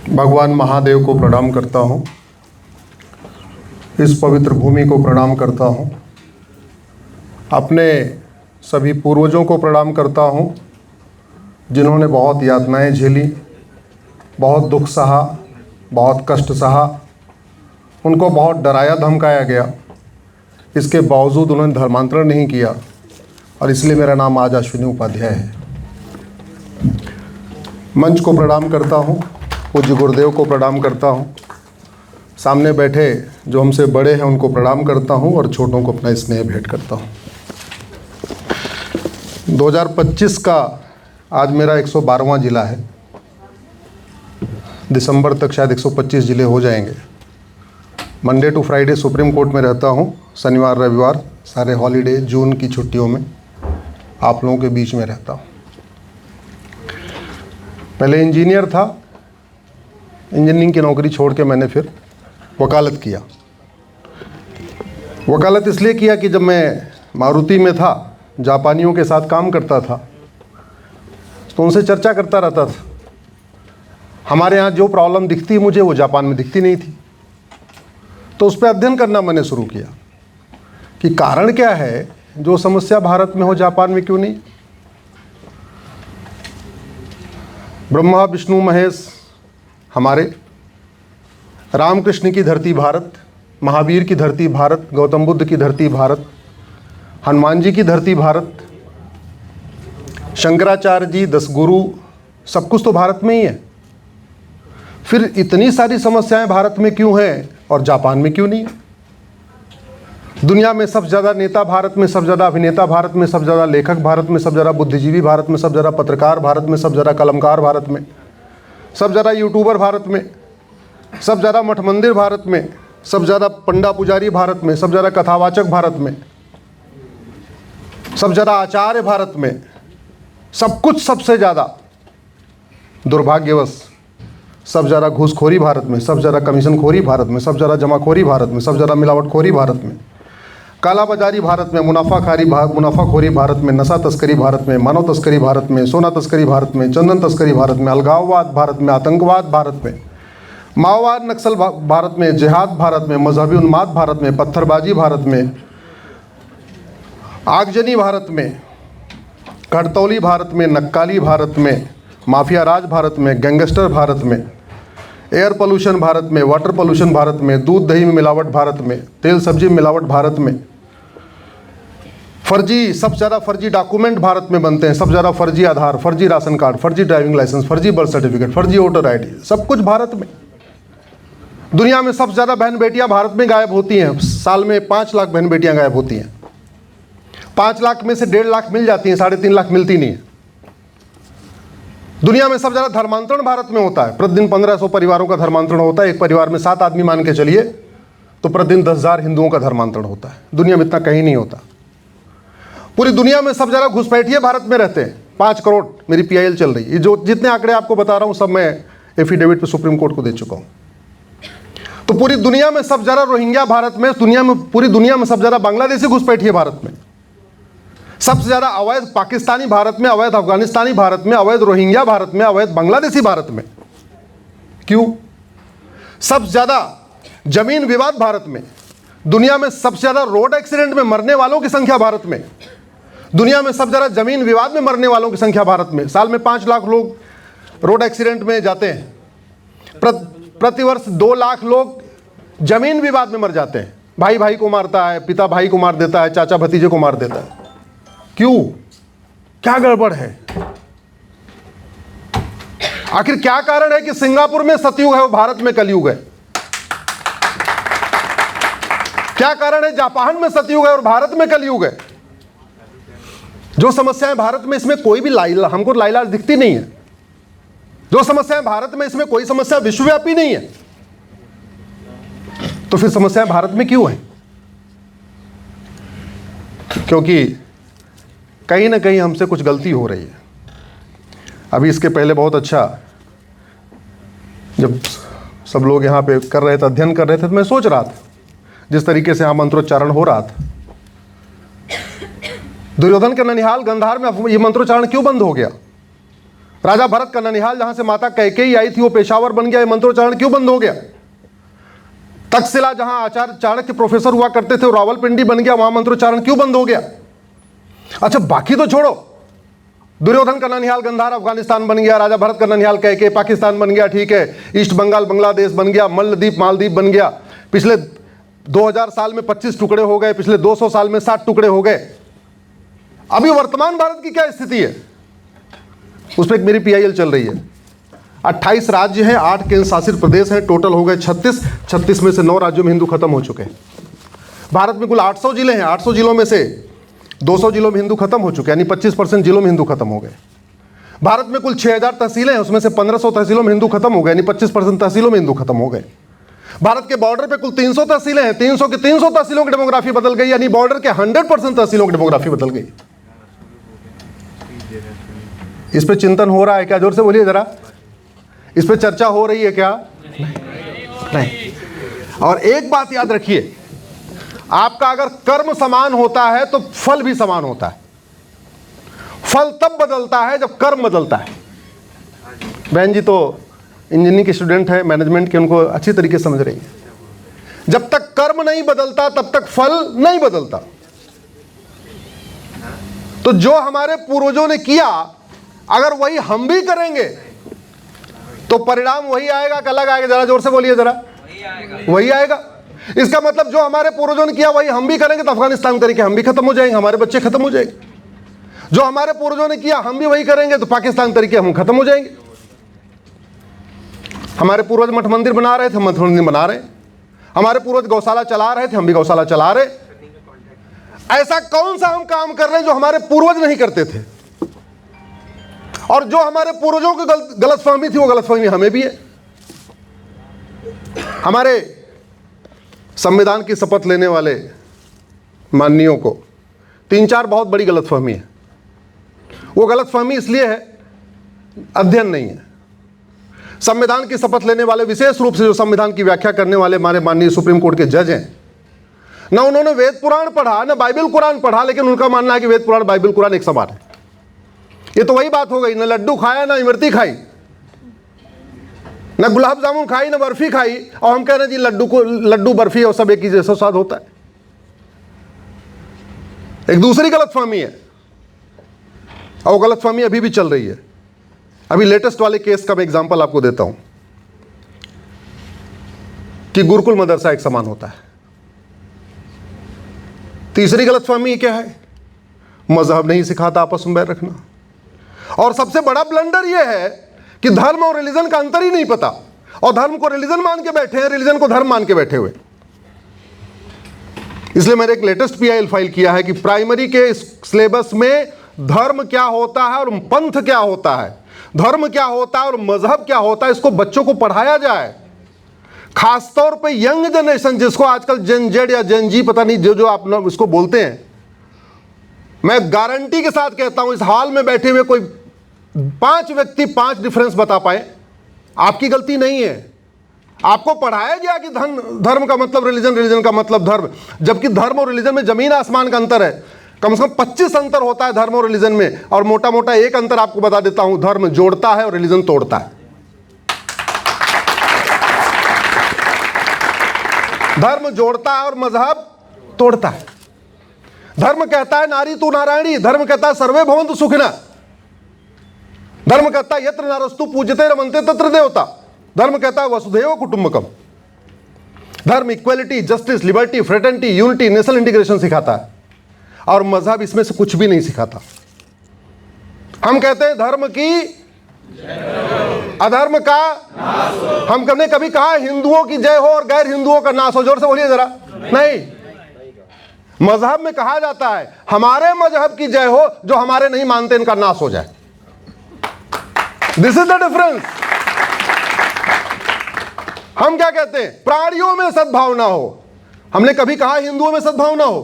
भगवान महादेव को प्रणाम करता हूँ। इस पवित्र भूमि को प्रणाम करता हूँ। अपने सभी पूर्वजों को प्रणाम करता हूँ जिन्होंने बहुत यातनाएं झेली, बहुत दुख सहा, बहुत कष्ट सहा। उनको बहुत डराया धमकाया गया, इसके बावजूद उन्होंने धर्मांतरण नहीं किया और इसलिए मेरा नाम आज अश्विनी उपाध्याय है। मंच को प्रणाम करता हूँ, पूज्य गुरुदेव को प्रणाम करता हूँ, सामने बैठे जो हमसे बड़े हैं उनको प्रणाम करता हूँ और छोटों को अपना स्नेह भेंट करता हूँ। 2025 का आज मेरा 112वां जिला है। दिसंबर तक शायद 125 ज़िले हो जाएंगे। Monday to Friday Supreme Court में रहता हूँ, शनिवार रविवार सारे हॉलीडे जून की छुट्टियों में आप लोगों के बीच में रहता हूँ। पहले इंजीनियर था, इंजीनियरिंग की नौकरी छोड़ के मैंने फिर वकालत किया। वकालत इसलिए किया कि जब मैं मारुति में था, जापानियों के साथ काम करता था तो उनसे चर्चा करता रहता था। हमारे यहाँ जो प्रॉब्लम दिखती मुझे वो जापान में दिखती नहीं थी, तो उस पर अध्ययन करना मैंने शुरू किया कि कारण क्या है, जो समस्या भारत में हो जापान में क्यों नहीं। ब्रह्मा विष्णु महेश हमारे, रामकृष्ण की धरती भारत, महावीर की धरती भारत, गौतम बुद्ध की धरती भारत, हनुमान जी की धरती भारत, शंकराचार्य जी, 10 गुरु, सब कुछ तो भारत में ही है। फिर इतनी सारी समस्याएं भारत में क्यों हैं और जापान में क्यों नहीं? दुनिया में सबसे ज़्यादा नेता भारत में, सबसे ज़्यादा अभिनेता भारत में, सबसे ज़्यादा लेखक भारत में, सबसे ज़्यादा बुद्धिजीवी भारत में, सबसे ज़्यादा पत्रकार भारत में, सबसे ज़्यादा कलमकार भारत में, सबसे ज़्यादा यूट्यूबर भारत में, सबसे ज़्यादा मठ मंदिर भारत में, सबसे ज़्यादा पंडा पुजारी भारत में, सबसे ज़्यादा कथावाचक भारत में, सबसे ज़्यादा आचार्य भारत में, सब कुछ सबसे ज़्यादा। दुर्भाग्यवश सबसे ज़्यादा घूसखोरी भारत में, सबसे ज़्यादा कमीशनखोरी भारत में, सबसे ज़्यादा जमाखोरी भारत में, सबसे ज़्यादा मिलावटखोरी भारत में, कालाबाजारी भारत में, मुनाफाखोरी भारत में, नशा तस्करी भारत में, मानव तस्करी भारत में, सोना तस्करी भारत में, चंदन तस्करी भारत में, अलगाववाद भारत में, आतंकवाद भारत में, माओवाद नक्सल भारत में, जिहाद भारत में, मजहबी उन्माद भारत में, पत्थरबाजी भारत में, आगजनी भारत में, घटतौली भारत में, नक्काली भारत में, माफिया राज भारत में, गैंगस्टर भारत में, एयर पोल्यूशन भारत में, वाटर पोल्यूशन भारत में, दूध दही में मिलावट भारत में, तेल सब्जी में मिलावट भारत में, फर्जी, सबसे ज़्यादा फर्जी डॉक्यूमेंट भारत में बनते हैं, सबसे ज़्यादा फर्जी आधार, फर्जी राशन कार्ड, फर्जी ड्राइविंग लाइसेंस, फर्जी बर्थ सर्टिफिकेट, फर्जी वोटर ID, सब कुछ भारत में। दुनिया में सबसे ज़्यादा बहन बेटियां भारत में गायब होती हैं। साल में 5 लाख बहन बेटियां गायब होती हैं। 5 लाख में से 1.5 लाख मिल जाती हैं, 3.5 लाख मिलती नहीं है। दुनिया में सबसे ज़्यादा धर्मांतरण भारत में होता है। प्रतिदिन 1500 परिवारों का धर्मांतरण होता है। एक परिवार में 7 आदमी मान के चलिए तो प्रतिदिन 10,000 हिंदुओं का धर्मांतरण होता है। दुनिया में इतना कहीं नहीं होता। पूरी दुनिया में सबसे ज़्यादा घुसपैठिए भारत में रहते हैं, 5 करोड़। मेरी PIL चल रही है। जो जितने आंकड़े आपको बता रहा हूँ सब मैं एफिडेविट पे सुप्रीम कोर्ट को दे चुका हूँ। तो पूरी दुनिया में सबसे ज़्यादा रोहिंग्या भारत में, पूरी दुनिया में सबसे ज़्यादा बांग्लादेशी घुसपैठिए भारत में, सबसे ज़्यादा अवैध पाकिस्तानी भारत में, अवैध अफगानिस्तानी भारत में, अवैध रोहिंग्या भारत में, अवैध बांग्लादेशी भारत में। क्यों? सबसे ज़्यादा जमीन विवाद भारत में। दुनिया में सबसे ज़्यादा रोड एक्सीडेंट में मरने वालों की संख्या भारत में। दुनिया में सबसे ज़्यादा जमीन विवाद में मरने वालों की संख्या भारत में। साल में 5 लाख लोग रोड एक्सीडेंट में जाते हैं। प्रतिवर्ष 2 लाख लोग जमीन विवाद में मर जाते हैं। भाई भाई को मारता है, पिता भाई को मार देता है, चाचा भतीजे को मार देता है। क्यों? क्या गड़बड़ है? आखिर क्या कारण है कि सिंगापुर में सतयुग है और भारत में कलयुग है? क्या कारण है जापान में सतयुग है और भारत में कलयुग है? जो समस्याएं भारत में, इसमें कोई भी हमको लाइलाज दिखती नहीं है। जो समस्याएं भारत में, इसमें कोई समस्या विश्वव्यापी नहीं है। तो फिर समस्याएं भारत में क्यों है? क्योंकि कहीं ना कहीं हमसे कुछ गलती हो रही है। अभी इसके पहले बहुत अच्छा, जब सब लोग यहाँ पे कर रहे थे, अध्ययन कर रहे थे, तो मैं सोच रहा था जिस तरीके से यहाँ मंत्रोच्चारण हो रहा था, दुर्योधन के ननिहाल गंधार में ये मंत्रोच्चारण क्यों बंद हो गया? राजा भरत का ननिहाल जहां से माता कैकेयी आई थी वो पेशावर बन गया, ये मंत्रोच्चारण क्यों बंद हो गया? तक्षशिला जहां आचार्य चाणक्य प्रोफेसर हुआ करते थे, रावलपिंडी बन गया, वहां मंत्रोच्चारण क्यों बंद हो गया? अच्छा बाकी तो छोड़ो, दुर्योधन का ननिहाल गंधार अफगानिस्तान बन गया, राजा भरत का ननिहाल कैकेयी पाकिस्तान बन गया, ठीक है, ईस्ट बंगाल बांग्लादेश बन गया, मलद्वीप मालदीप बन गया, पिछले 2000 साल में 25 टुकड़े हो गए, पिछले 200 साल में 60 टुकड़े हो गए। अभी वर्तमान भारत की क्या स्थिति है? उस पर एक मेरी पीआईएल चल रही है। 28 राज्य हैं, 8 केंद्र शासित प्रदेश हैं, टोटल हो गए 36 में से 9 राज्यों में हिंदू खत्म हो चुके हैं। भारत में कुल 800 जिले हैं, 800 जिलों में से 200 जिलों में हिंदू खत्म हो चुके हैं, यानी 25% जिलों में हिंदू खत्म हो गए। भारत में कुल 6000 तहसीलें हैं, उसमें से 1500 तहसीलों में हिंदू खत्म हो गए, यानी 25% तहसीलों में हिंदू खत्म हो गए। भारत के बॉर्डर पे कुल 300 तहसीलें हैं, 300 की 300 तहसीलों की डेमोग्राफी बदल गई, यानी बॉर्डर के 100% तहसीलों की डेमोग्राफी बदल गई। इस पे चिंतन हो रहा है क्या? जोर से बोलिए जरा। इस पे चर्चा हो रही है क्या? नहीं। और एक बात याद रखिए, आपका अगर कर्म समान होता है तो फल भी समान होता है। फल तब बदलता है जब कर्म बदलता है। बहन जी तो इंजीनियरिंग के स्टूडेंट है, मैनेजमेंट के, उनको अच्छी तरीके से समझ रही है। जब तक कर्म नहीं बदलता तब तक फल नहीं बदलता। तो जो हमारे पूर्वजों ने किया अगर वही हम भी करेंगे तो परिणाम वही आएगा कि अलग आएगा? जरा जोर से बोलिए जरा। वही आएगा। इसका मतलब जो हमारे पूर्वजों ने किया वही हम भी करेंगे तो अफगानिस्तान तरीके हम भी खत्म हो जाएंगे, हमारे बच्चे खत्म हो जाएंगे। जो हमारे पूर्वजों ने किया हम भी वही करेंगे तो पाकिस्तान तरीके हम खत्म हो जाएंगे। हमारे पूर्वज मठ मंदिर बना रहे थे, मठ मंदिर बना रहे। हमारे पूर्वज गौशाला चला रहे थे, हम भी गौशाला चला रहे। ऐसा कौन सा हम काम कर रहे हैं जो हमारे पूर्वज नहीं करते थे? और जो हमारे पूर्वजों की गलतफहमी थी वो गलतफहमी हमें भी है। हमारे संविधान की शपथ लेने वाले माननीयों को 3-4 बहुत बड़ी गलतफहमी है। वो गलतफहमी इसलिए है, अध्ययन नहीं है। संविधान की शपथ लेने वाले, विशेष रूप से जो संविधान की व्याख्या करने वाले हमारे माननीय सुप्रीम कोर्ट के जज हैं, ना उन्होंने वेद पुराण पढ़ा ना बाइबल कुरान पढ़ा, लेकिन उनका मानना है कि वेद पुराण बाइबल कुरान एक समान है। ये तो वही बात हो गई, ना लड्डू खाया ना इमरती खाई, ना गुलाब जामुन खाई ना बर्फी खाई, और हम कह रहे हैं जी लड्डू बर्फी और सब एक ही जैसा स्वाद होता है। एक दूसरी गलतफहमी है, और वो गलतफहमी अभी भी चल रही है। अभी लेटेस्ट वाले केस का मैं एग्जांपल आपको देता हूं कि गुरुकुल मदरसा एक समान होता है। तीसरी गलतफहमी क्या है? मजहब नहीं सिखाता आपस में बैर रखना। और सबसे बड़ा ब्लंडर यह है कि धर्म और रिलीजन का अंतर ही नहीं पता, और धर्म को रिलीजन मान के बैठे हैं, रिलीजन को धर्म मान के बैठे हुए। इसलिए मैंने एक लेटेस्ट पीआईएल फाइल किया है कि प्राइमरी के सिलेबस में धर्म क्या होता है और पंथ क्या होता है, धर्म क्या होता है और मजहब क्या होता है, इसको बच्चों को पढ़ाया जाए। खासतौर पे यंग जनरेशन, जिसको आजकल जेन जेड या जेन जी पता नहीं जो आप इसको बोलते हैं, मैं गारंटी के साथ कहता हूं इस हॉल में बैठे हुए कोई 5 व्यक्ति 5 डिफरेंस बता पाए। आपकी गलती नहीं है। आपको पढ़ाया गया कि धर्म का मतलब रिलीजन, रिलीजन का मतलब धर्म, जबकि धर्म और रिलीजन में जमीन आसमान का अंतर है। कम से कम 25 अंतर होता है धर्म और रिलीजन में, और मोटा मोटा एक अंतर आपको बता देता हूं, धर्म जोड़ता है और रिलीजन तोड़ता है। धर्म जोड़ता है और मजहब तोड़ता है। धर्म कहता है नारी तू नारायणी, धर्म कहता है सर्वे भवन्तु सुखिनः, धर्म कहता है यत्र नारस्तु पूज्यते रमन्ते तत्र देवता, धर्म कहता है वसुधैव कुटुम्बकम। धर्म equality, justice, liberty, fraternity, unity, national integration सिखाता है, और मजहब इसमें से कुछ भी नहीं सिखाता। हम कहते हैं धर्म की अधर्म का नाश हो। हमने कभी कहा हिंदुओं की जय हो और गैर हिंदुओं का नाश हो? जोर से बोलिए जरा। नहीं, मजहब में कहा जाता है हमारे मजहब की जय हो, जो हमारे नहीं मानते इनका नाश हो जाए। This is the difference. हम क्या कहते हैं? प्राणियों में सद्भावना हो। हमने कभी कहा हिंदुओं में सद्भावना हो?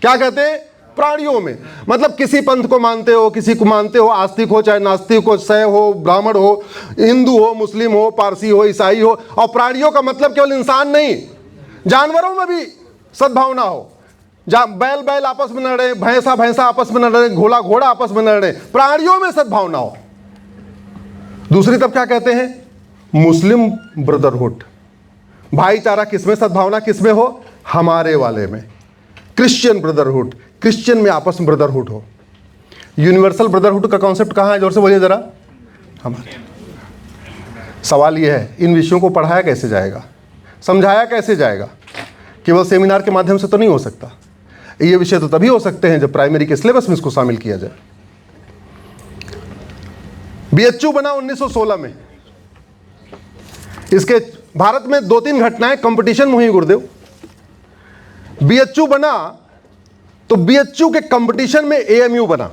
क्या कहते हैं? प्राणियों में। मतलब किसी पंथ को मानते हो, किसी को मानते हो, आस्तिक हो चाहे नास्तिक हो, शैव हो, ब्राह्मण हो, हिंदू हो, मुस्लिम हो, पारसी हो, ईसाई हो। और प्राणियों का मतलब केवल इंसान नहीं, जानवरों में भी सद्भावना हो। बैल बैल आपस में न लड़े, भैंसा भैंसा आपस में न लड़े, घोड़ा घोड़ा आपस में न लड़े, प्राणियों में सद्भावना हो। दूसरी तरफ क्या कहते हैं? मुस्लिम ब्रदरहुड। भाईचारा किसमें, सद्भावना किसमें हो? हमारे वाले में। क्रिश्चियन ब्रदरहुड, क्रिश्चियन में आपस में ब्रदरहुड हो। यूनिवर्सल ब्रदरहुड का कॉन्सेप्ट कहाँ है? जोर से बोलिए जरा। हमारे। सवाल यह है, इन विषयों को पढ़ाया कैसे जाएगा, समझाया कैसे जाएगा? केवल सेमिनार के माध्यम से तो नहीं हो सकता। ये विषय तो तभी हो सकते हैं जब प्राइमरी के सिलेबस में इसको शामिल किया जाए। बीएचयू बना 1916 में। इसके भारत में 2-3 घटनाएं कंपटीशन में हुई गुरुदेव। बीएचयू बना तो बीएचयू के कंपटीशन में एएमयू बना।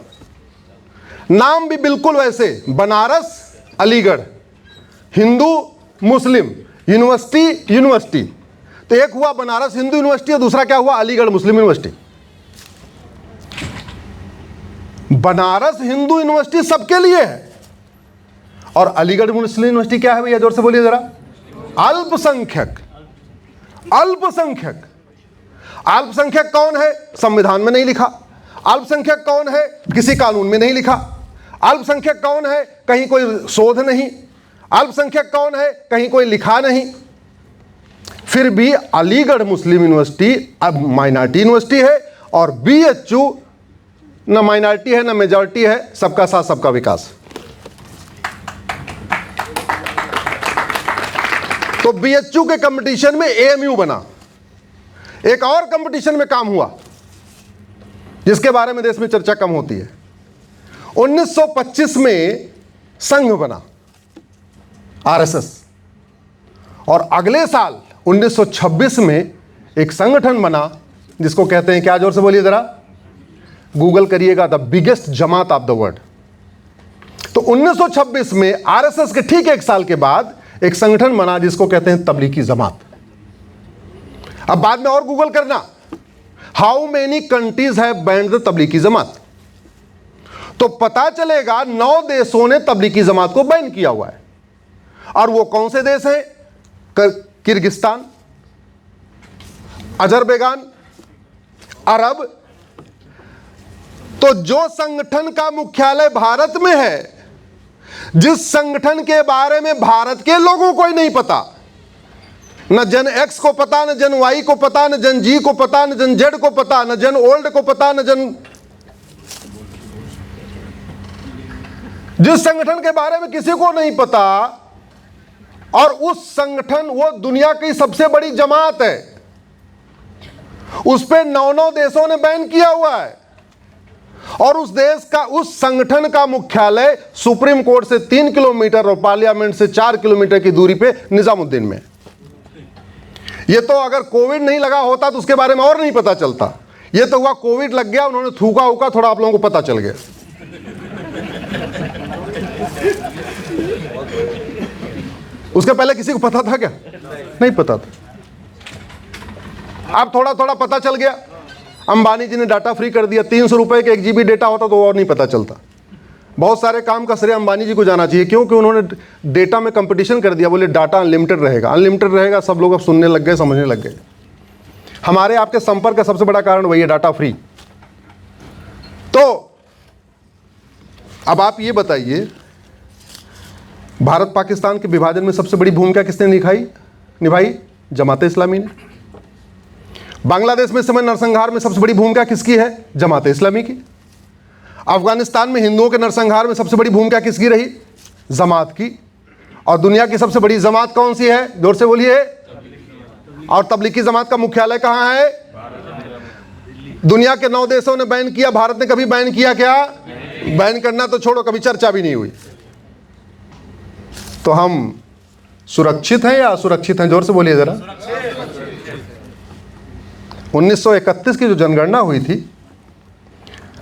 नाम भी बिल्कुल वैसे, बनारस अलीगढ़, हिंदू मुस्लिम यूनिवर्सिटी। तो एक हुआ बनारस हिंदू यूनिवर्सिटी और दूसरा क्या हुआ? अलीगढ़ मुस्लिम यूनिवर्सिटी। बनारस हिंदू यूनिवर्सिटी सबके लिए है और अलीगढ़ मुस्लिम यूनिवर्सिटी क्या है भैया? जोर से बोलिए जरा। अल्पसंख्यक। अल्पसंख्यक। अल्पसंख्यक कौन है? संविधान में नहीं लिखा। अल्पसंख्यक कौन है? किसी कानून में नहीं लिखा। अल्पसंख्यक कौन है? कहीं कोई शोध नहीं। अल्पसंख्यक कौन है? कहीं कोई लिखा नहीं। फिर भी अलीगढ़ मुस्लिम यूनिवर्सिटी अब माइनॉरिटी यूनिवर्सिटी है और बीएचयू न माइनॉरिटी है न मेजॉरिटी है, सबका साथ सबका विकास। तो बीएचयू के कंपटीशन में एएमयू बना। एक और कंपटीशन में काम हुआ जिसके बारे में देश में चर्चा कम होती है। 1925 में संघ बना आरएसएस और अगले साल 1926 में एक संगठन बना जिसको कहते हैं क्या? जोर से बोलिए जरा। गूगल करिएगा, the biggest Jamaat of the world. तो 1926 में आरएसएस के ठीक एक साल के बाद एक संगठन बना जिसको कहते हैं तबलीगी जमात। अब बाद में और गूगल करना, how many countries have banned the Tablighi Jamaat, तो पता चलेगा 9 देशों ने तबलीगी जमात को बैन किया हुआ है। और वो कौन से देश हैं? किर्गिस्तान, अजरबैजान, अरब। तो जो संगठन का मुख्यालय भारत में है, जिस संगठन के बारे में भारत के लोगों को ही नहीं पता, न जन एक्स को पता, न जन वाई को पता, न जन जी को पता, न जन जेड को पता, न जन ओल्ड को पता, न जन, जिस संगठन के बारे में किसी को नहीं पता, और उस संगठन वो दुनिया की सबसे बड़ी जमात है, उस पे 9 देशों ने बैन किया हुआ है। और उस देश का, उस संगठन का मुख्यालय सुप्रीम कोर्ट से 3 किलोमीटर और पार्लियामेंट से 4 किलोमीटर की दूरी पे निजामुद्दीन में। ये तो अगर कोविड नहीं लगा होता तो उसके बारे में और नहीं पता चलता। ये तो हुआ कोविड लग गया, उन्होंने थूका उका, थोड़ा आप लोगों को पता चल गया। उसके पहले किसी को पता था क्या? नहीं पता था। अब थोड़ा थोड़ा पता चल गया। अंबानी जी ने डाटा फ्री कर दिया। 300 रुपए के 1 GB डेटा होता तो और नहीं पता चलता। बहुत सारे काम का श्रेय अंबानी जी को जाना चाहिए, क्योंकि उन्होंने डेटा में कंपटीशन कर दिया। बोले डाटा अनलिमिटेड रहेगा, अनलिमिटेड रहेगा। सब लोग अब सुनने लग गए, समझने लग गए। हमारे आपके संपर्क का सबसे बड़ा कारण वही है, डाटा फ्री। तो अब आप ये बताइए, भारत पाकिस्तान के विभाजन में सबसे बड़ी भूमिका किसने निभाई? जमात इस्लामी ने। बांग्लादेश में समय नरसंहार में सबसे बड़ी भूमिका किसकी है? जमात इस्लामी की। अफगानिस्तान में हिंदुओं के नरसंहार में सबसे बड़ी भूमिका किसकी रही? जमात की। और दुनिया की सबसे बड़ी जमात कौन सी है? जोर से बोलिए। और तबलीगी जमात का मुख्यालय कहाँ है? दुनिया के 9 देशों ने बैन किया, भारत ने कभी बैन किया क्या? बैन करना तो छोड़ो, कभी चर्चा भी नहीं हुई। तो हम सुरक्षित हैं या असुरक्षित हैं? जोर से बोलिए जरा। 1931 की जो जनगणना हुई थी,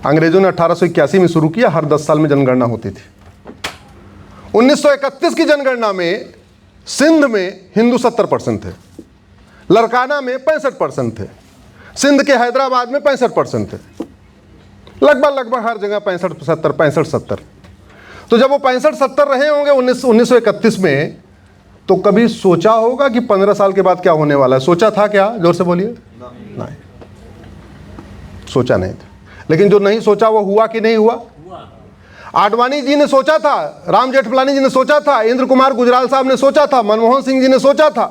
अंग्रेजों ने 1881 में शुरू किया। हर 10 साल में जनगणना होती थी। 1931 की जनगणना में सिंध में हिंदू 70% थे, लड़काना में 65% थे, सिंध के हैदराबाद में 65% थे। लगभग हर जगह 65-70। तो जब वो 65-70 रहे होंगे 1931 में, तो कभी सोचा होगा कि 15 साल के बाद क्या होने वाला है? सोचा था क्या? जोर से बोलिए। नहीं, सोचा नहीं था। लेकिन जो नहीं सोचा वो हुआ कि नहीं हुआ? आडवाणी जी ने सोचा था, राम जेठमलानी जी ने सोचा था, इंद्र कुमार गुजराल साहब ने सोचा था, मनमोहन सिंह जी ने सोचा था,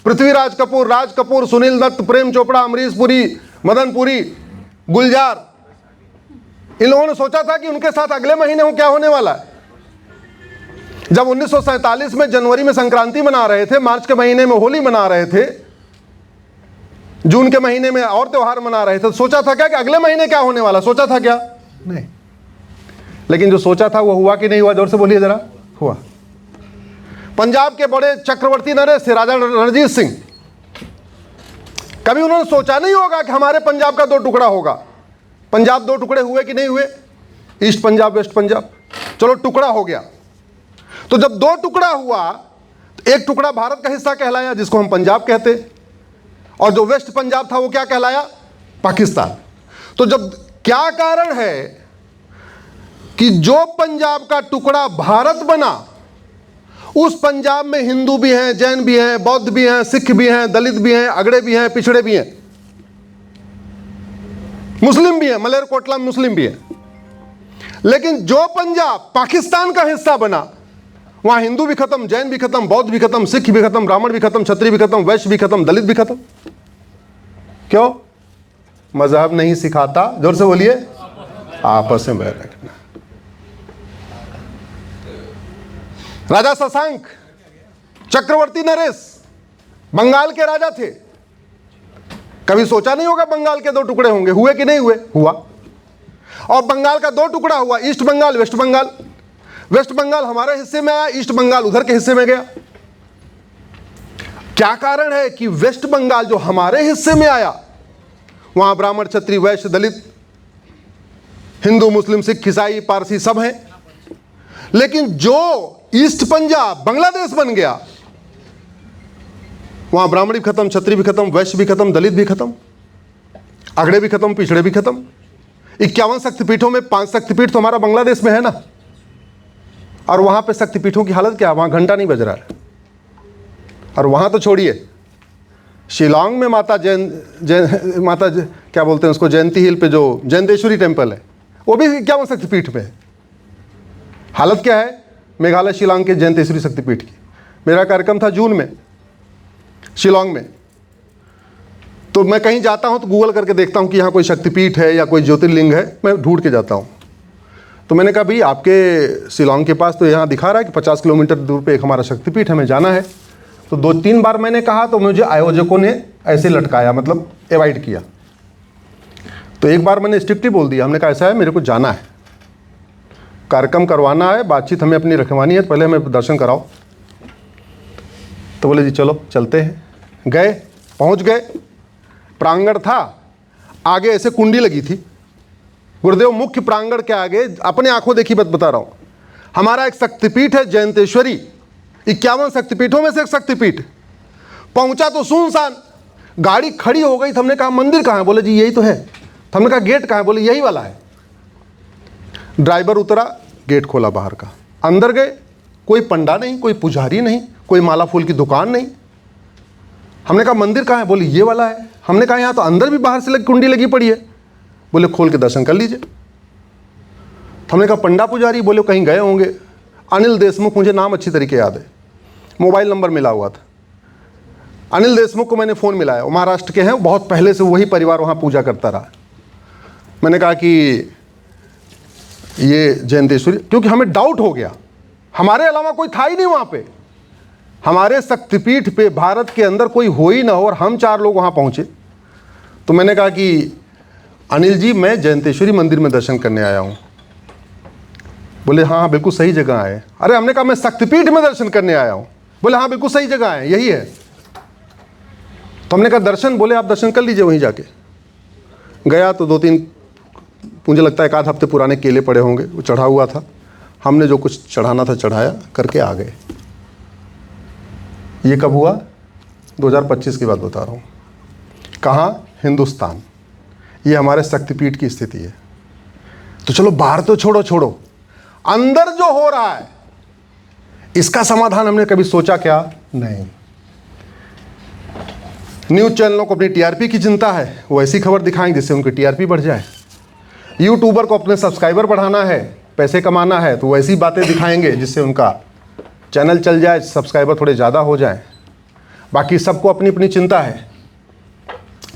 पृथ्वीराज कपूर, राज कपूर, सुनील दत्त, प्रेम चोपड़ा, अमरीश पुरी, मदन पुरी, गुलजार, इन लोगों ने सोचा था कि उनके साथ अगले महीने क्या होने वाला है। जब 1947 में जनवरी में संक्रांति मना रहे थे, मार्च के महीने में होली मना रहे थे, जून के महीने में और त्योहार मना रहे थे, तो सोचा था क्या कि अगले महीने क्या होने वाला? सोचा था क्या? नहीं। लेकिन जो सोचा था वो हुआ कि नहीं हुआ? जोर से बोलिए जरा। हुआ। पंजाब के बड़े चक्रवर्ती नरेश थे, राजा रणजीत सिंह। कभी उन्होंने सोचा नहीं होगा कि हमारे पंजाब का 2 टुकड़ा होगा। पंजाब 2 टुकड़े हुए कि नहीं हुए? East Punjab, west Punjab. चलो टुकड़ा हो गया। तो जब 2 टुकड़ा हुआ, तो एक टुकड़ा भारत का हिस्सा कहलाया, जिसको हम पंजाब कहते, और जो वेस्ट पंजाब था वो क्या कहलाया? पाकिस्तान। तो जब क्या कारण है कि जो पंजाब का टुकड़ा भारत बना, उस पंजाब में हिंदू भी हैं, जैन भी हैं, बौद्ध भी हैं, सिख भी हैं, दलित भी हैं, अगड़े भी हैं, पिछड़े भी हैं, मुस्लिम भी हैं, मलेरकोटला में मुस्लिम भी हैं। लेकिन जो पंजाब पाकिस्तान का हिस्सा बना, वहां हिंदू भी खत्म, जैन भी खत्म, बौद्ध भी खत्म, सिख भी खत्म, ब्राह्मण भी खत्म, क्षत्रिय भी खत्म, वैश्य भी खत्म, दलित भी खत्म। क्यों? मजहब नहीं सिखाता, जोर से बोलिए, आपस में बैर रखना। राजा शशांक, चक्रवर्ती नरेश, बंगाल के राजा थे। कभी सोचा नहीं होगा बंगाल के 2 टुकड़े होंगे? हुए कि नहीं हुए? हुआ। और बंगाल का 2 टुकड़ा हुआ, east Bengal, west Bengal. West Bengal हमारे हिस्से में आया, ईस्ट बंगाल उधर के हिस्से में गया। क्या कारण है कि वेस्ट बंगाल जो हमारे हिस्से में आया, वहां ब्राह्मण, क्षत्रिय, वैश्य, दलित, हिंदू, मुस्लिम, सिख, ईसाई, पारसी सब हैं। लेकिन जो ईस्ट पंजाब बांग्लादेश बन गया, वहां ब्राह्मण भी खत्म, क्षत्रिय भी खत्म, वैश्य भी खत्म, दलित भी खत्म, अगड़े भी खत्म, पिछड़े भी खत्म। 51 शक्तिपीठों में 5 शक्तिपीठ तो हमारा बांग्लादेश में है ना। और वहां पे शक्तिपीठों की हालत क्या है? वहां घंटा नहीं बज रहा है। और वहां तो छोड़िए, शिलांग में माता क्या बोलते हैं उसको, जयंती हिल पे जो जयंतेश्वरी टेम्पल है, वो भी 51 शक्तिपीठ में है। हालत क्या है मेघालय शिलांग के जयंतेश्वरी शक्तिपीठ की? मेरा कार्यक्रम था जून में शिलांग में, तो मैं कहीं जाता हूं तो गूगल करके देखता हूं कि यहाँ कोई शक्तिपीठ है या कोई ज्योतिर्लिंग है, मैं ढूंढ के जाता हूं। तो मैंने कहा भाई आपके शिलांग के पास तो यहाँ दिखा रहा है कि 50 किलोमीटर दूर पे एक हमारा शक्तिपीठ हमें जाना है। तो 2-3 बार मैंने कहा तो मुझे आयोजकों ने ऐसे लटकाया, मतलब एवॉइड किया। तो एक बार मैंने स्ट्रिक्टली बोल दिया, हमने कहा ऐसा है मेरे को जाना है, कार्यक्रम करवाना है, बातचीत हमें अपनी रखवानी है, पहले हमें दर्शन कराओ। तो बोले जी चलो चलते हैं। गए, पहुंच गए, प्रांगण था, आगे ऐसे कुंडी लगी थी, गुरुदेव मुख्य प्रांगण के आगे, अपने आंखों देखी बात बता रहा हूं, हमारा एक शक्तिपीठ है जयंतेश्वरी, 51 शक्तिपीठों में से एक शक्तिपीठ। पहुंचा तो सुनसान, गाड़ी खड़ी हो गई। हमने कहा मंदिर कहाँ है? बोले जी यही तो है। हमने कहा गेट कहाँ है? बोले यही वाला है। ड्राइवर उतरा, गेट खोला बाहर का, अंदर गए, कोई पंडा नहीं, कोई पुजारी नहीं, कोई माला फूल की दुकान नहीं। हमने कहा मंदिर कहाँ है? बोले ये वाला है। हमने कहा यहाँ तो अंदर भी बाहर से कुंडी लगी पड़ी है। बोले खोल के दर्शन कर लीजिए। हमने कहा पंडा पुजारी? बोले कहीं गए होंगे। अनिल देशमुख, मुझे नाम अच्छी तरीके याद है, मोबाइल नंबर मिला हुआ था। अनिल देशमुख को मैंने फ़ोन मिलाया, वो महाराष्ट्र के हैं, बहुत पहले से वही परिवार वहाँ पूजा करता रहा। मैंने कहा कि ये जयंतेश्वरी, क्योंकि हमें डाउट हो गया, हमारे अलावा कोई था ही नहीं वहाँ पे, हमारे शक्तिपीठ पे भारत के अंदर कोई हो ही ना हो, और हम 4 लोग वहाँ पहुँचे। तो मैंने कहा कि अनिल जी मैं जयंतेश्वरी मंदिर में दर्शन करने आया हूँ। बोले हाँ बिल्कुल सही जगह आए। अरे हमने कहा मैं शक्तिपीठ में दर्शन करने आया हूँ। बोले हाँ बिल्कुल सही जगह है, यही है। तो हमने कहा दर्शन? बोले आप दर्शन कर लीजिए वहीं जाके। गया तो 2-3 मुझे लगता है 1 हफ्ते पुराने केले पड़े होंगे, वो चढ़ा हुआ था। हमने जो कुछ चढ़ाना था चढ़ाया, करके आ गए। ये कब हुआ? 2025 की बात बता रहा हूँ। कहाँ? हिंदुस्तान। ये हमारे शक्तिपीठ की स्थिति है। तो चलो बाहर तो छोड़ो, अंदर जो हो रहा है इसका समाधान हमने कभी सोचा क्या? नहीं। न्यूज़ चैनलों को अपनी टीआरपी की चिंता है, वो ऐसी खबर दिखाएंगे जिससे उनकी टीआरपी बढ़ जाए। यूट्यूबर को अपने सब्सक्राइबर बढ़ाना है, पैसे कमाना है तो वैसी बातें दिखाएंगे जिससे उनका चैनल चल जाए, सब्सक्राइबर थोड़े ज़्यादा हो जाए। बाकी सबको अपनी अपनी चिंता है।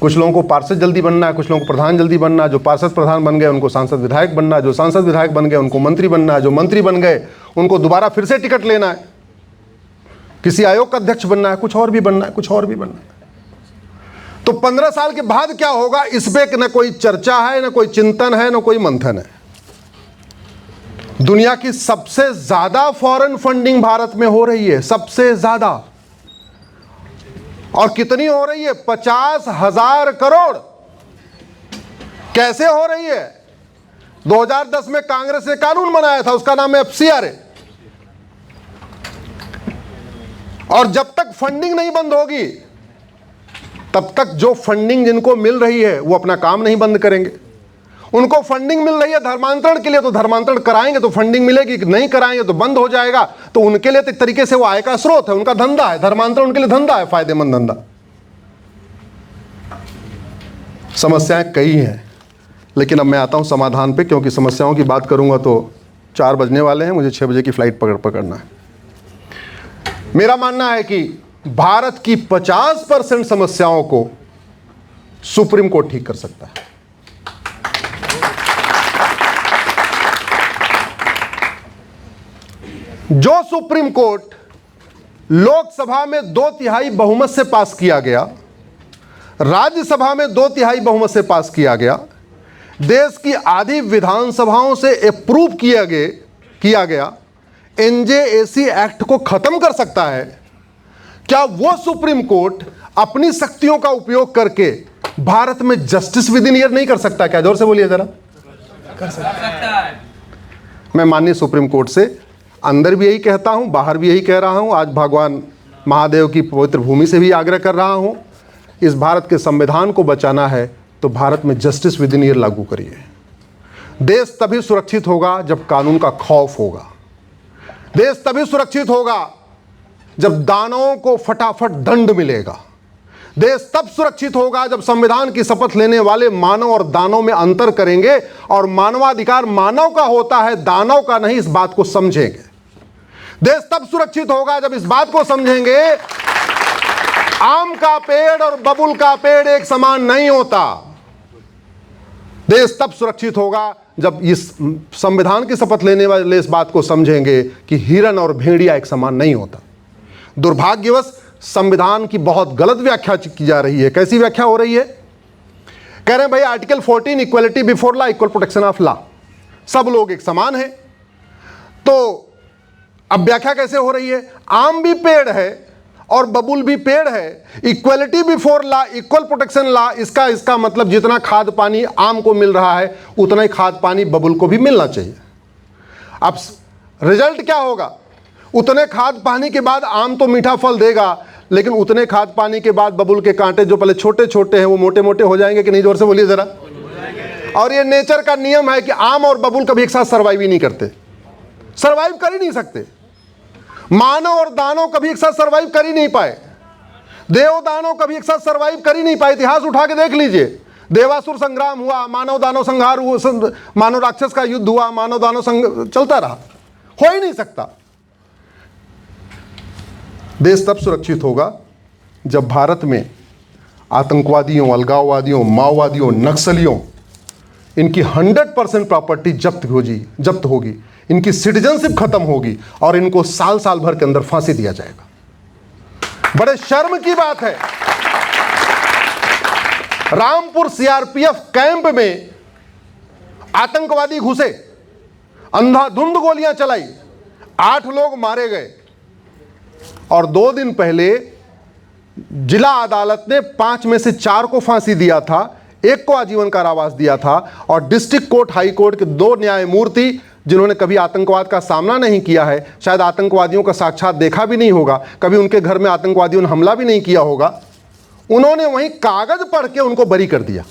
कुछ लोगों को पार्षद जल्दी बनना है, कुछ लोगों को प्रधान जल्दी बनना है। जो पार्षद प्रधान बन गए उनको सांसद विधायक बनना है, जो सांसद विधायक बन गए उनको मंत्री बनना है, जो मंत्री बन गए उनको दोबारा फिर से टिकट लेना है, किसी आयोग का अध्यक्ष बनना है, कुछ और भी बनना है, कुछ और भी बनना है। तो 15 साल के बाद क्या होगा, इस पे न कोई चर्चा है, न कोई चिंतन है, न कोई मंथन है। दुनिया की सबसे ज्यादा फॉरेन फंडिंग भारत में हो रही है, सबसे ज्यादा। और कितनी हो रही है? 50,000 करोड़। कैसे हो रही है? 2010 में कांग्रेस ने कानून बनाया था, उसका नाम है FCRA। और जब तक फंडिंग नहीं बंद होगी तब तक जो फंडिंग जिनको मिल रही है वो अपना काम नहीं बंद करेंगे। उनको फंडिंग मिल रही है धर्मांतरण के लिए तो धर्मांतरण कराएंगे तो फंडिंग मिलेगी, नहीं कराएंगे तो बंद हो जाएगा। तो उनके लिए तो एक तरीके से वो आय का स्रोत है, उनका धंधा है, धर्मांतरण उनके लिए धंधा है, फायदेमंद धंधा। समस्याएं कई हैं, लेकिन अब मैं आता हूं समाधान पे, क्योंकि समस्याओं की बात करूंगा तो 4 बजने वाले हैं, मुझे 6 बजे की फ्लाइट पकड़ना है। मेरा मानना है कि भारत की 50% समस्याओं को सुप्रीम कोर्ट ठीक कर सकता है। जो सुप्रीम कोर्ट लोकसभा में 2/3 बहुमत से पास किया गया, राज्यसभा में 2/3 बहुमत से पास किया गया, देश की आधी विधानसभाओं से अप्रूव किया गया NJAC एक्ट को खत्म कर सकता है, क्या वो सुप्रीम कोर्ट अपनी शक्तियों का उपयोग करके भारत में जस्टिस विद इन ईयर नहीं कर सकता? क्या जोर से बोलिए जरा। कर सकता है। मैं माननीय सुप्रीम कोर्ट से अंदर भी यही कहता हूं, बाहर भी यही कह रहा हूं, आज भगवान महादेव की पवित्र भूमि से भी आग्रह कर रहा हूं, इस भारत के संविधान को बचाना है तो भारत में जस्टिस विद इन ईयर लागू करिए। देश तभी सुरक्षित होगा जब कानून का खौफ होगा। देश तभी सुरक्षित होगा जब दानवों को फटाफट दंड मिलेगा। देश तब सुरक्षित होगा जब संविधान की शपथ लेने वाले मानव और दानव में अंतर करेंगे और मानवाधिकार मानव का होता है, दानव का नहीं, इस बात को समझेंगे। देश तब सुरक्षित होगा जब इस बात को समझेंगे आम का पेड़ और बबुल का पेड़ एक समान नहीं होता। देश तब सुरक्षित होगा जब इस संविधान की शपथ लेने वाले इस बात को समझेंगे कि हिरन और भेड़िया एक समान नहीं होता। दुर्भाग्यवश संविधान की बहुत गलत व्याख्या की जा रही है। कैसी व्याख्या हो रही है? कह रहे हैं भाई article 14 equality before law, equal protection of law, सब लोग एक समान हैं। तो अब व्याख्या कैसे हो रही है? आम भी पेड़ है और बबुल भी पेड़ है, equality before law, equal protection law, इसका मतलब जितना खाद पानी आम को मिल रहा है उतना ही खाद पानी बबुल को भी मिलना चाहिए। अब रिजल्ट क्या होगा? उतने खाद पानी के बाद आम तो मीठा फल देगा, लेकिन उतने खाद पानी के बाद बबुल के कांटे जो पहले छोटे छोटे हैं वो मोटे मोटे हो जाएंगे कि नहीं? जोर से बोलिए जरा। और ये नेचर का नियम है कि आम और बबुल कभी एक साथ सर्वाइव ही नहीं करते, सर्वाइव कर ही नहीं सकते। मानव और दानव कभी एक साथ सर्वाइव कर ही नहीं पाए, देव दानव कभी एक साथ सर्वाइव कर ही नहीं पाए। इतिहास उठा के देख लीजिए, देवासुर संग्राम हुआ, मानव दानव संहार हुआ, मानव राक्षस का युद्ध हुआ, मानव दानव चलता रहा, हो ही नहीं सकता। देश तब सुरक्षित होगा जब भारत में आतंकवादियों, अलगाववादियों, माओवादियों, नक्सलियों, इनकी 100% प्रॉपर्टी जब्त होगी, इनकी सिटीजनशिप खत्म होगी और इनको साल साल भर के अंदर फांसी दिया जाएगा। बड़े शर्म की बात है, रामपुर CRPF कैंप में आतंकवादी घुसे, अंधाधुंध गोलियां चलाई, 8 लोग मारे गए और 2 दिन पहले जिला अदालत ने 5 में से 4 को फांसी दिया था, 1 को आजीवन कारावास दिया था और डिस्ट्रिक्ट कोर्ट, हाई कोर्ट के 2 न्यायमूर्ति जिन्होंने कभी आतंकवाद का सामना नहीं किया है, शायद आतंकवादियों का साक्षात देखा भी नहीं होगा, कभी उनके घर में आतंकवादियों ने हमला भी नहीं किया होगा, उन्होंने वहीं कागज पढ़ के उनको बरी कर दिया।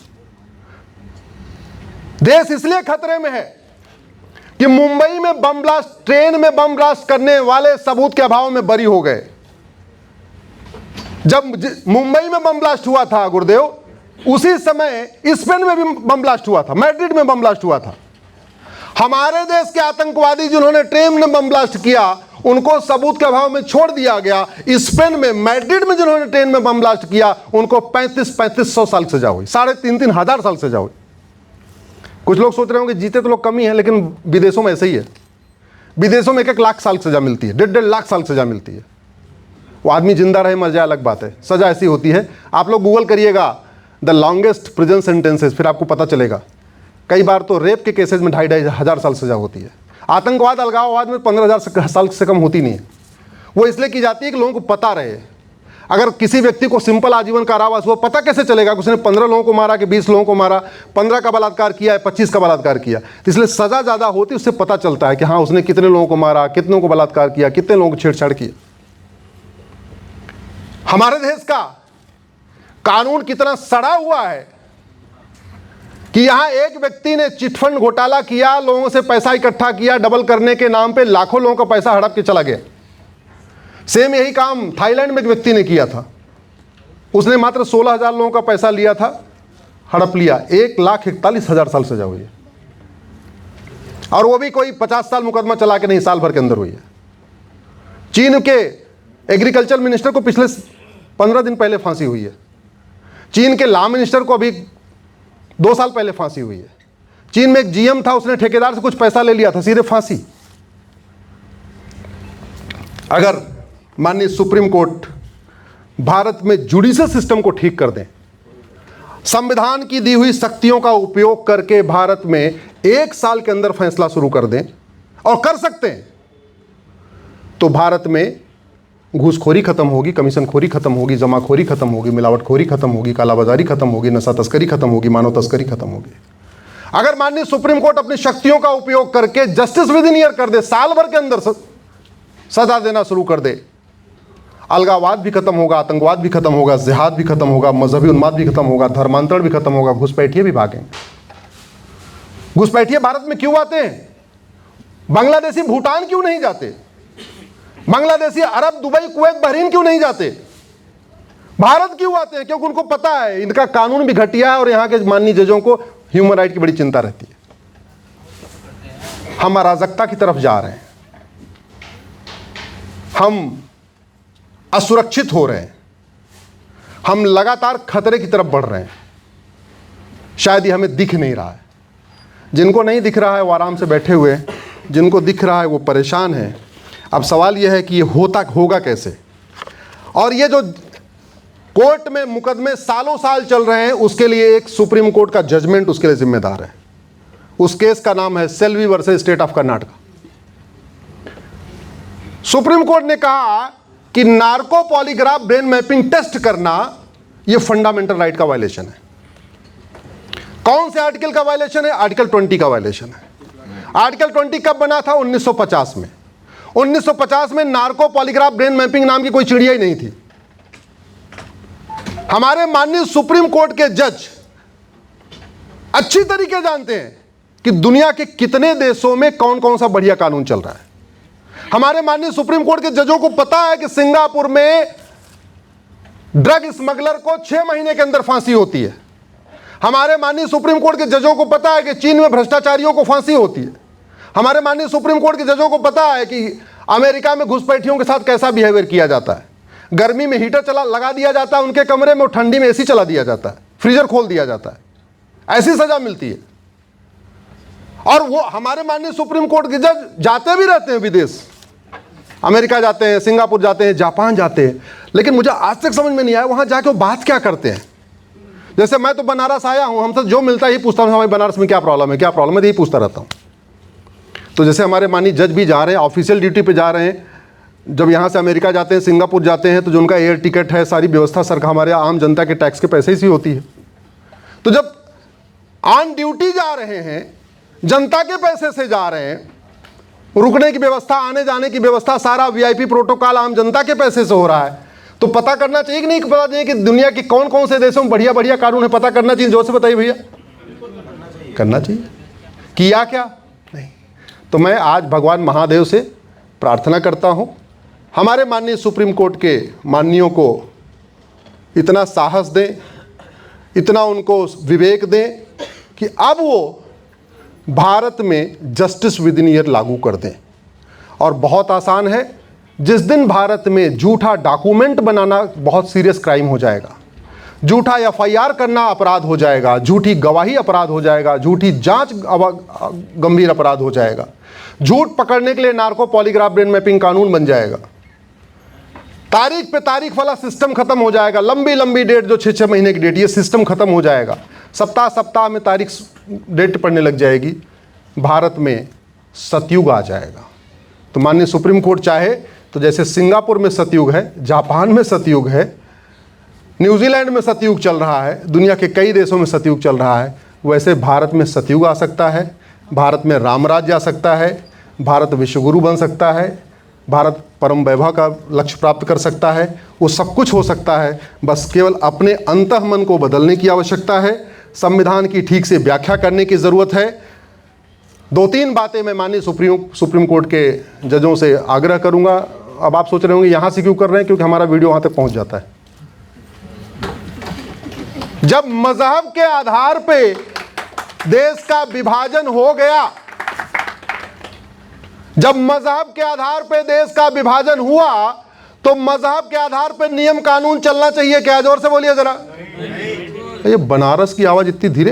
देश इसलिए खतरे में है कि मुंबई में बम ब्लास्ट, ट्रेन में बम ब्लास्ट करने वाले सबूत के अभाव में बरी हो गए। जब मुंबई में बम ब्लास्ट हुआ था गुरुदेव, उसी समय स्पेन में भी बम ब्लास्ट हुआ था, मैड्रिड में बम ब्लास्ट हुआ था। हमारे देश के आतंकवादी जिन्होंने ट्रेन में बम ब्लास्ट किया, उनको सबूत के अभाव में छोड़ दिया गया। स्पेन में, मैड्रिड में जिन्होंने ट्रेन में बम ब्लास्ट किया, उनको 3500 साल सजा हुई, 3500 साल सजा हुई। कुछ लोग सोच रहे होंगे जीते तो लोग कम ही हैं, लेकिन विदेशों में ऐसे ही है। विदेशों में 1-1 लाख साल सजा मिलती है, 1.5 लाख साल सजा मिलती है। वो आदमी जिंदा रहे मर जाए अलग बात है, सजा ऐसी होती है। आप लोग गूगल करिएगा द लॉन्गेस्ट प्रिजन सेंटेंसेस, फिर आपको पता चलेगा। कई बार तो रेप के केसेस में 2,500 हजार साल सजा होती है। आतंकवाद, अलगाववाद में 15,000 साल से कम होती नहीं है। वो इसलिए की जाती है कि लोगों को पता रहे। अगर किसी व्यक्ति को सिंपल आजीवन कारावास हुआ, पता कैसे चलेगा कि उसने 15 लोगों को मारा कि 20 लोगों को मारा, 15 का बलात्कार किया है, 25 का बलात्कार किया। तो इसलिए सजा ज़्यादा होती है, उससे पता चलता है कि हाँ उसने कितने लोगों को मारा, कितनों को बलात्कार किया, कितने लोगों को छेड़छाड़ किया। हमारे देश का कानून कितना सड़ा हुआ है कि यहां एक व्यक्ति ने चिटफंड घोटाला किया, लोगों से पैसा इकट्ठा किया, डबल करने के नाम पे लाखों लोगों का पैसा हड़प के चला गया। सेम यही काम थाईलैंड में एक व्यक्ति ने किया था। उसने मात्र 16,000 लोगों का पैसा लिया था, हड़प लिया। 1,41,000 साल सजा हुई है, और वो भी कोई 50 साल मुकदमा चला के नहीं, साल भर के अंदर हुई है। चीन के एग्रीकल्चर मिनिस्टर को पिछले 15 दिन पहले फांसी हुई है। चीन के लॉ मिनिस्टर को अभी 2 साल पहले फांसी हुई है। चीन में एक जीएम था, उसने ठेकेदार से कुछ पैसा ले लिया था, सीधे फांसी। अगर माननीय सुप्रीम कोर्ट भारत में जुडिशियल सिस्टम को ठीक कर दें, संविधान की दी हुई शक्तियों का उपयोग करके भारत में 1 साल के अंदर फैसला शुरू कर दें, और कर सकते हैं, तो भारत में घूसखोरी खत्म होगी, कमीशनखोरी खत्म होगी, जमाखोरी खत्म होगी, मिलावटखोरी खत्म होगी, कालाबाजारी खत्म होगी, नशा तस्करी खत्म होगी, मानव तस्करी खत्म होगी। अगर माननीय सुप्रीम कोर्ट अपनी शक्तियों का उपयोग करके जस्टिस विद इन ईयर कर दे, साल भर के अंदर सजा देना शुरू कर दे, अलगाववाद भी खत्म होगा, आतंकवाद भी खत्म होगा, जिहाद भी खत्म होगा, मजहबी उन्माद भी खत्म होगा, धर्मांतरण भी खत्म होगा, घुसपैठिए भी भागेंगे। घुसपैठिए भारत में क्यों आते हैं? बांग्लादेशी भूटान क्यों नहीं जाते? बांग्लादेशी अरब, दुबई, कुवैत, बहरीन क्यों नहीं जाते? भारत क्यों आते हैं? क्योंकि उनको पता है इनका कानून भी घटिया है और यहाँ के माननीय जजों को ह्यूमन राइट की बड़ी चिंता रहती है। हम अराजकता की तरफ जा रहे हैं, हम असुरक्षित हो रहे हैं, हम लगातार खतरे की तरफ बढ़ रहे हैं। शायद ये हमें दिख नहीं रहा है। जिनको नहीं दिख रहा है वो आराम से बैठे हुए हैं, जिनको दिख रहा है वो परेशान है। अब सवाल यह है कि ये होगा कैसे? और ये जो कोर्ट में मुकदमे सालों साल चल रहे हैं, उसके लिए एक सुप्रीम कोर्ट का जजमेंट उसके लिए जिम्मेदार है। उस केस का नाम है Selvi versus state of Karnataka. Supreme Court ने कहा कि narco polygraph brain mapping test करना यह फंडामेंटल राइट का वायलेशन है। कौन से आर्टिकल का वायलेशन है? आर्टिकल 20 का वायलेशन है। आर्टिकल 20 कब बना था? 1950 में। 1950 में नार्को पॉलीग्राफ ब्रेन मैपिंग नाम की कोई चिड़िया ही नहीं थी। हमारे माननीय सुप्रीम कोर्ट के जज अच्छी तरीके जानते हैं कि दुनिया के कितने देशों में कौन कौन सा बढ़िया कानून चल रहा है। हमारे माननीय सुप्रीम कोर्ट के जजों को पता है कि सिंगापुर में ड्रग स्मगलर को 6 महीने के अंदर फांसी होती है। हमारे माननीय सुप्रीम कोर्ट के जजों को पता है कि चीन में भ्रष्टाचारियों को फांसी होती है। हमारे माननीय सुप्रीम कोर्ट के जजों को पता है कि अमेरिका में घुसपैठियों के साथ कैसा बिहेवियर किया जाता है। गर्मी में हीटर लगा दिया जाता है उनके कमरे में, और ठंडी में एसी चला दिया जाता है, फ्रीजर खोल दिया जाता है, ऐसी सजा मिलती है। और वो हमारे माननीय सुप्रीम कोर्ट के जज जाते भी रहते हैं विदेश, अमेरिका जाते हैं, सिंगापुर जाते हैं, जापान जाते हैं, लेकिन मुझे आज तक समझ में नहीं आया वहां जाके वो बात क्या करते हैं। जैसे मैं तो बनारस आया हूं, हमसे जो मिलता है ही पूछता हूं, हमारे बनारस में क्या प्रॉब्लम है, क्या प्रॉब्लम है, यही पूछता रहता हूं। तो जैसे हमारे माननीय जज भी जा रहे हैं, ऑफिशियल ड्यूटी पे जा रहे हैं, जब यहाँ से अमेरिका जाते हैं, सिंगापुर जाते हैं, तो जो उनका एयर टिकट है, सारी व्यवस्था सरकार हमारे आम जनता के टैक्स के पैसे से होती है। तो जब ऑन ड्यूटी जा रहे हैं, जनता के पैसे से जा रहे हैं, रुकने की व्यवस्था, आने जाने की व्यवस्था, सारा वीआईपी प्रोटोकॉल आम जनता के पैसे से हो रहा है, तो पता करना चाहिए कि नहीं? पता चाहिए कि दुनिया के कौन कौन से देशों में बढ़िया बढ़िया कानून है, पता करना चाहिए। जोर से बताइए भैया, करना चाहिए। किया क्या? नहीं। तो मैं आज भगवान महादेव से प्रार्थना करता हूं, हमारे माननीय सुप्रीम कोर्ट के माननीयों को इतना साहस दें, इतना उनको विवेक दें कि अब वो भारत में जस्टिस विद इन ईयर लागू कर दें। और बहुत आसान है, जिस दिन भारत में झूठा डॉक्यूमेंट बनाना बहुत सीरियस क्राइम हो जाएगा, झूठा एफआईआर करना अपराध हो जाएगा, झूठी गवाही अपराध हो जाएगा, झूठी जांच गंभीर अपराध हो जाएगा, झूठ पकड़ने के लिए नार्को पॉलीग्राफ ब्रेन मैपिंग कानून बन जाएगा, तारीख पे तारीख वाला सिस्टम खत्म हो जाएगा, लंबी लंबी डेट जो 6-6 महीने की डेट, ये सिस्टम खत्म हो जाएगा, सप्ताह सप्ताह में तारीख डेट पड़ने लग जाएगी, भारत में सतयुग आ जाएगा। तो माननीय सुप्रीम कोर्ट चाहे तो जैसे सिंगापुर में सतयुग है, जापान में सतयुग है, न्यूजीलैंड में सतयुग चल रहा है, दुनिया के कई देशों में सतयुग चल रहा है, वैसे भारत में सतयुग आ सकता है, भारत में रामराज्य आ सकता है, भारत विश्वगुरु बन सकता है, भारत परम वैभव का लक्ष्य प्राप्त कर सकता है। वो सब कुछ हो सकता है, बस केवल अपने अंतःमन को बदलने की आवश्यकता है, संविधान की ठीक से व्याख्या करने की ज़रूरत है। 2-3 बातें मैं माननीय सुप्रीम कोर्ट के जजों से आग्रह करूंगा। अब आप सोच रहे होंगे यहाँ से क्यों कर रहे हैं, क्योंकि हमारा वीडियो वहाँ तक पहुँच जाता है। जब मजहब के आधार पे देश का विभाजन हो गया, जब मजहब के आधार पे देश का विभाजन हुआ, तो मजहब के आधार पे नियम कानून चलना चाहिए क्या? जोर से बोलिए जरा। ये बनारस की आवाज इतनी धीरे।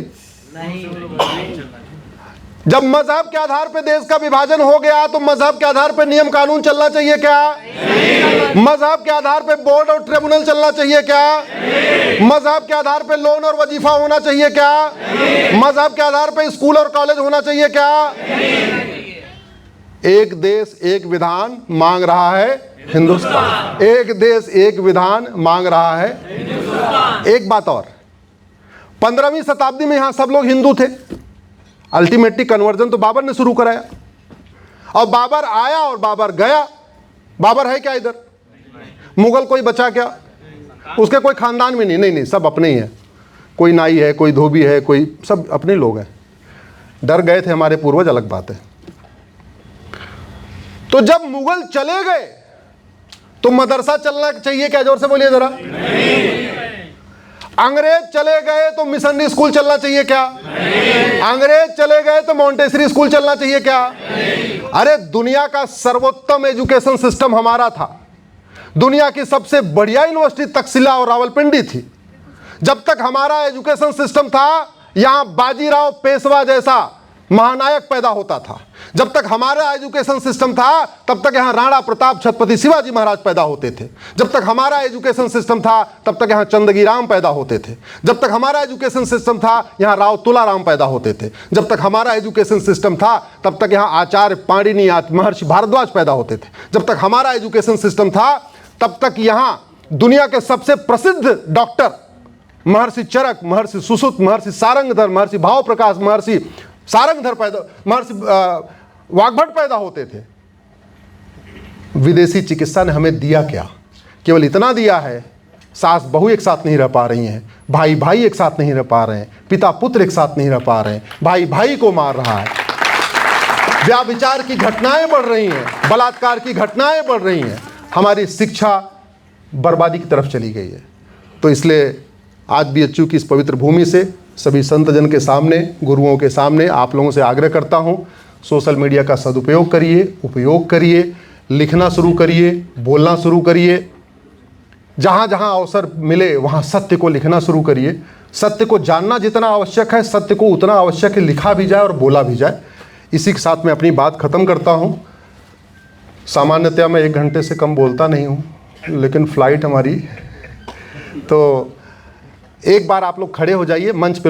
जब मजहब के आधार पे देश का विभाजन हो गया, तो मजहब के आधार पे नियम कानून चलना चाहिए क्या? मजहब के आधार पे बोर्ड और ट्रिब्यूनल चलना चाहिए क्या? मजहब के आधार पे लोन और वजीफा होना चाहिए क्या? मजहब के आधार पे स्कूल और कॉलेज होना चाहिए क्या? एक देश एक विधान मांग रहा है हिंदुस्तान, एक देश एक विधान मांग रहा है हिंदुस्तान। एक बात और, 15वीं शताब्दी में यहां सब लोग हिंदू थे, अल्टीमेटली कन्वर्जन तो बाबर ने शुरू कराया, और बाबर आया और बाबर गया। बाबर है क्या इधर? मुगल कोई बचा क्या? उसके कोई खानदान में नहीं, सब अपने ही हैं। कोई नाई है, कोई धोबी है, कोई सब अपने लोग हैं। डर गए थे हमारे पूर्वज, अलग बात है। तो जब मुगल चले गए तो मदरसा चलना चाहिए क्या? जोर से बोलिए जरा। अंग्रेज चले गए तो मिशनरी स्कूल चलना चाहिए क्या? अंग्रेज चले गए तो मॉन्टेसरी स्कूल चलना चाहिए क्या? अरे दुनिया का सर्वोत्तम एजुकेशन सिस्टम हमारा था। दुनिया की सबसे बढ़िया यूनिवर्सिटी तक्षशिला और रावलपिंडी थी। जब तक हमारा एजुकेशन सिस्टम था, यहां बाजीराव पेशवा जैसा महानायक पैदा होता था। जब तक हमारा एजुकेशन सिस्टम था, तब तक यहां राणा प्रताप छत्रपति शिवाजी महाराज पैदा होते थे। जब तक हमारा एजुकेशन सिस्टम था, तब तक यहां चंदगी राम पैदा होते थे। जब तक हमारा एजुकेशन सिस्टम था, यहां राव तुलाराम पैदा होते थे। जब तक हमारा एजुकेशन सिस्टम था, तब तक यहां आचार्य पाणिनि, महर्षि भारद्वाज पैदा होते थे। जब तक हमारा एजुकेशन सिस्टम था, तब तक यहां दुनिया के सबसे प्रसिद्ध डॉक्टर महर्षि चरक, महर्षि सुश्रुत, महर्षि सारंगधर, महर्षि भाव प्रकाश, महर्षि सारंगधर पैदा, महर्षि वाग्भट पैदा होते थे। विदेशी चिकित्सा ने हमें दिया क्या? केवल इतना दिया है, सास बहू एक साथ नहीं रह पा रही हैं, भाई भाई एक साथ नहीं रह पा रहे हैं, पिता पुत्र एक साथ नहीं रह पा रहे हैं, भाई भाई को मार रहा है, व्याभिचार की घटनाएं बढ़ रही हैं, बलात्कार की घटनाएं बढ़ रही हैं, हमारी शिक्षा बर्बादी की तरफ चली गई है। तो इसलिए आज BHU की इस पवित्र भूमि से सभी संतजन के सामने, गुरुओं के सामने आप लोगों से आग्रह करता हूं, सोशल मीडिया का सदुपयोग करिए, उपयोग करिए, लिखना शुरू करिए, बोलना शुरू करिए, जहाँ जहाँ अवसर मिले वहाँ सत्य को लिखना शुरू करिए। सत्य को जानना जितना आवश्यक है, सत्य को उतना आवश्यक है लिखा भी जाए और बोला भी जाए। इसी के साथ मैं अपनी बात ख़त्म करता हूँ। सामान्यतया मैं 1 घंटे से कम बोलता नहीं हूँ, लेकिन फ़्लाइट हमारी, तो एक बार आप लोग खड़े हो जाइए मंच पे।